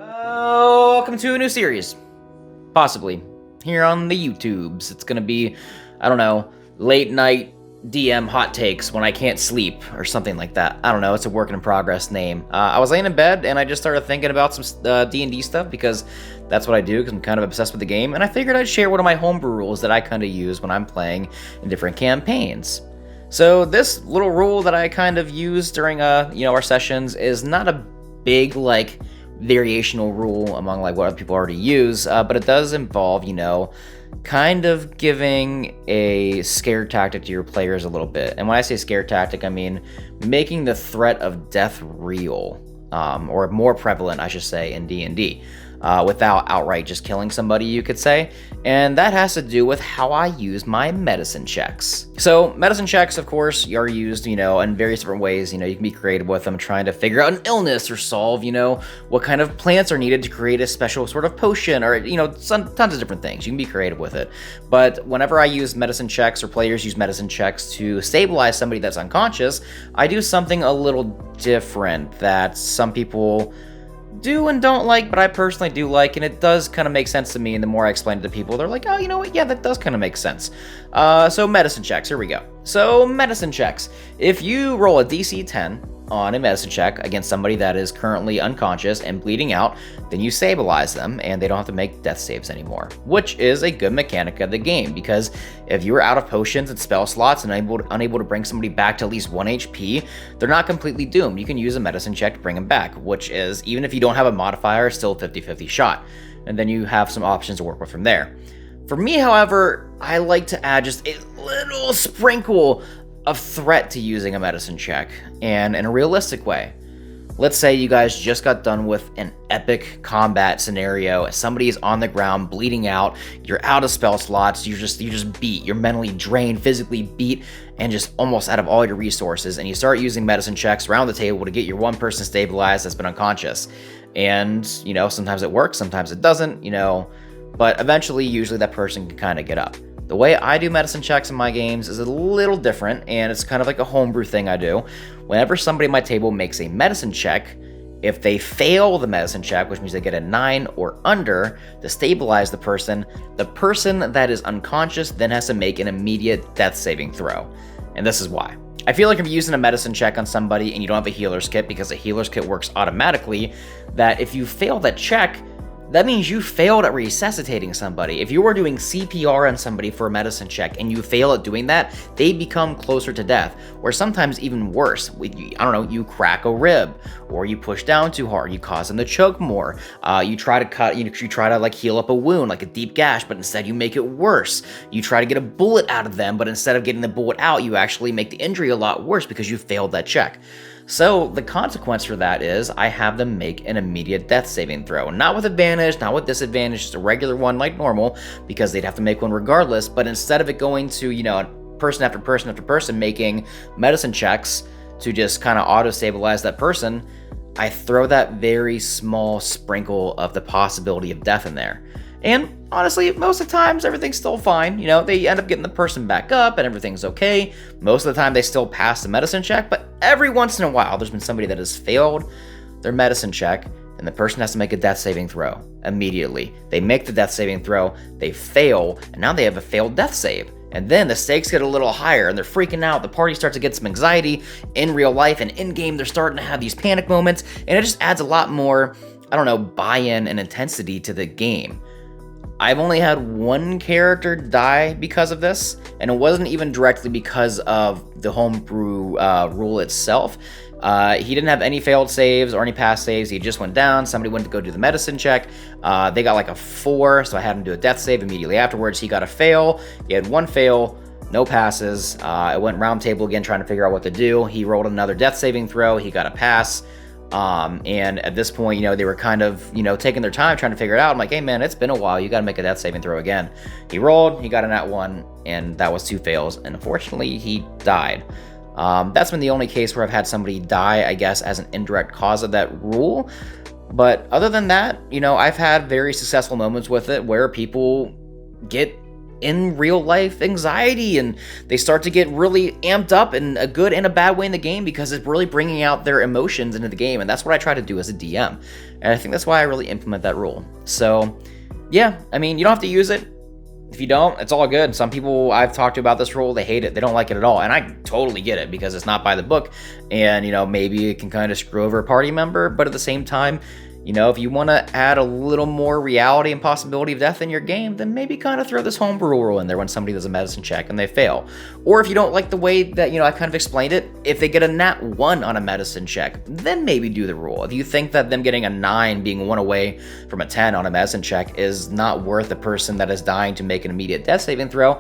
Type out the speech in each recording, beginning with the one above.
Welcome to a new series, possibly, here on the YouTubes. It's gonna be, I don't know, late night DM hot takes when I can't sleep, or something like that. I don't know, it's a work in progress name. I was laying in bed, and I just started thinking about some D&D stuff, because that's what I do, because I'm kind of obsessed with the game, and I figured I'd share one of my homebrew rules that I kind of use when I'm playing in different campaigns. So this little rule that I kind of use during, our sessions is not a big, variational rule among what other people already use, but it does involve, kind of giving a scare tactic to your players a little bit. And when I say scare tactic, I mean making the threat of death real, or more prevalent, I should say, in D&D. Without outright just killing somebody, you could say. And that has to do with how I use my medicine checks. So medicine checks, of course, are used, in various different ways. You can be creative with them, trying to figure out an illness or solve, what kind of plants are needed to create a special sort of potion, or, tons of different things. You can be creative with it. But whenever I use medicine checks, or players use medicine checks to stabilize somebody that's unconscious, I do something a little different that some people do and don't like, but I personally do like, and it does kind of make sense to me. And the more I explain it to people, they're like, oh, you know what? Yeah, that does kind of make sense. So medicine checks, here we go. So medicine checks. If you roll a DC 10 on a medicine check against somebody that is currently unconscious and bleeding out, then you stabilize them and they don't have to make death saves anymore, which is a good mechanic of the game, because if you were out of potions and spell slots and unable to bring somebody back to at least 1 HP, they're not completely doomed. You can use a medicine check to bring them back, which is, even if you don't have a modifier, still a 50-50 shot. And then you have some options to work with from there. For me, however, I like to add just a little sprinkle of threat to using a medicine check, and in a realistic way. Let's say you guys just got done with an epic combat scenario, somebody is on the ground bleeding out, you're out of spell slots, you're just beat, you're mentally drained, physically beat, and just almost out of all your resources, and you start using medicine checks around the table to get your one person stabilized that's been unconscious. And, sometimes it works, sometimes it doesn't, but eventually, usually that person can kind of get up. The way I do medicine checks in my games is a little different, and it's kind of like a homebrew thing I do. Whenever somebody at my table makes a medicine check, if they fail the medicine check, which means they get a 9 or under to stabilize the person that is unconscious then has to make an immediate death saving throw. And this is why. I feel like if you're using a medicine check on somebody and you don't have a healer's kit, because a healer's kit works automatically, that if you fail that check, that means you failed at resuscitating somebody. If you were doing CPR on somebody for a medicine check and you fail at doing that, they become closer to death, or sometimes even worse. You crack a rib, or you push down too hard, you cause them to choke more. You try to heal up a wound, like a deep gash, but instead you make it worse. You try to get a bullet out of them, but instead of getting the bullet out, you actually make the injury a lot worse because you failed that check. So the consequence for that is I have them make an immediate death saving throw. Not with advantage, not with disadvantage, just a regular one like normal, because they'd have to make one regardless. But instead of it going to, person after person after person making medicine checks to just kind of auto-stabilize that person, I throw that very small sprinkle of the possibility of death in there. And honestly, most of the times, everything's still fine. They end up getting the person back up and everything's okay. Most of the time, they still pass the medicine check, but every once in a while, there's been somebody that has failed their medicine check, and the person has to make a death saving throw immediately. They make the death saving throw, they fail, and now they have a failed death save. And then the stakes get a little higher, and they're freaking out. The party starts to get some anxiety in real life, and in-game, they're starting to have these panic moments, and it just adds a lot more, buy-in and intensity to the game. I've only had one character die because of this, and it wasn't even directly because of the homebrew rule itself. He didn't have any failed saves or any past saves. He just went down. Somebody went to go do the medicine check. They got a 4, so I had him do a death save immediately afterwards. He got a fail. He had 1 fail, no passes. I went round table again trying to figure out what to do. He rolled another death saving throw. He got a pass. And at this point, they were kind of, taking their time trying to figure it out. I'm like, hey man, it's been a while. You got to make a death saving throw again. He rolled, he got a nat 1, and that was 2 fails. And unfortunately, he died. That's been the only case where I've had somebody die, I guess, as an indirect cause of that rule. But other than that, I've had very successful moments with it where people get in real life anxiety, and they start to get really amped up in a good and a bad way in the game because it's really bringing out their emotions into the game. And that's what I try to do as a DM. And I think that's why I really implement that rule. So yeah, I mean, you don't have to use it. If you don't, it's all good. Some people I've talked to about this rule, they hate it. They don't like it at all. And I totally get it because it's not by the book. And, you know, maybe it can kind of screw over a party member. But at the same time, you know, if you want to add a little more reality and possibility of death in your game, then maybe kind of throw this homebrew rule in there when somebody does a medicine check and they fail. Or if you don't like the way that, you know, I kind of explained it, if they get a nat 1 on a medicine check, then maybe do the rule. If you think that them getting a 9 being 1 away from a 10 on a medicine check is not worth the person that is dying to make an immediate death saving throw,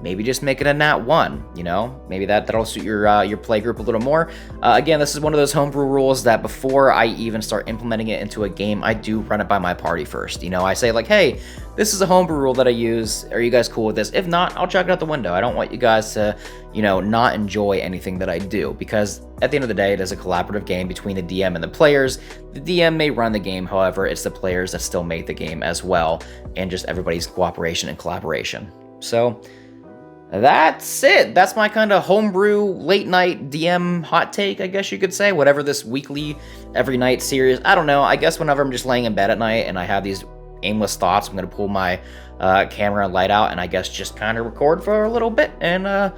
maybe just make it a nat 1, you know? Maybe that'll suit your play group a little more. Again, this is one of those homebrew rules that before I even start implementing it into a game, I do run it by my party first. You know, I say like, hey, this is a homebrew rule that I use. Are you guys cool with this? If not, I'll chuck it out the window. I don't want you guys to, you know, not enjoy anything that I do, because at the end of the day, it is a collaborative game between the DM and the players. The DM may run the game, however, it's the players that still make the game as well, and just everybody's cooperation and collaboration. So that's it. That's my kind of homebrew late night DM hot take, I guess you could say. Whatever this weekly, every night series. I don't know. I guess whenever I'm just laying in bed at night and I have these aimless thoughts, I'm going to pull my camera and light out and I guess just kind of record for a little bit and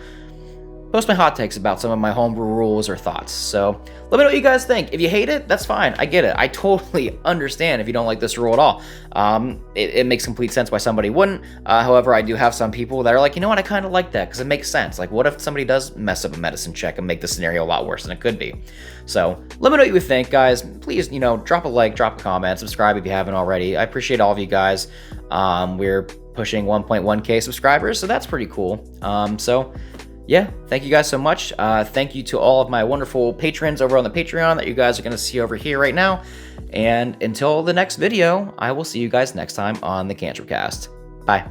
post my hot takes about some of my homebrew rules or thoughts. So let me know what you guys think. If you hate it, that's fine. I get it. I totally understand if you don't like this rule at all. It makes complete sense why somebody wouldn't. However, I do have some people that are like, you know what, I kind of like that because it makes sense. Like, what if somebody does mess up a medicine check and make the scenario a lot worse than it could be? So let me know what you think, guys. Please, you know, drop a like, drop a comment, subscribe if you haven't already. I appreciate all of you guys. We're pushing 1.1K subscribers, so that's pretty cool. So yeah, thank you guys so much. Thank you to all of my wonderful patrons over on the Patreon that you guys are going to see over here right now. And until the next video, I will see you guys next time on the Cantrip Cast. Bye.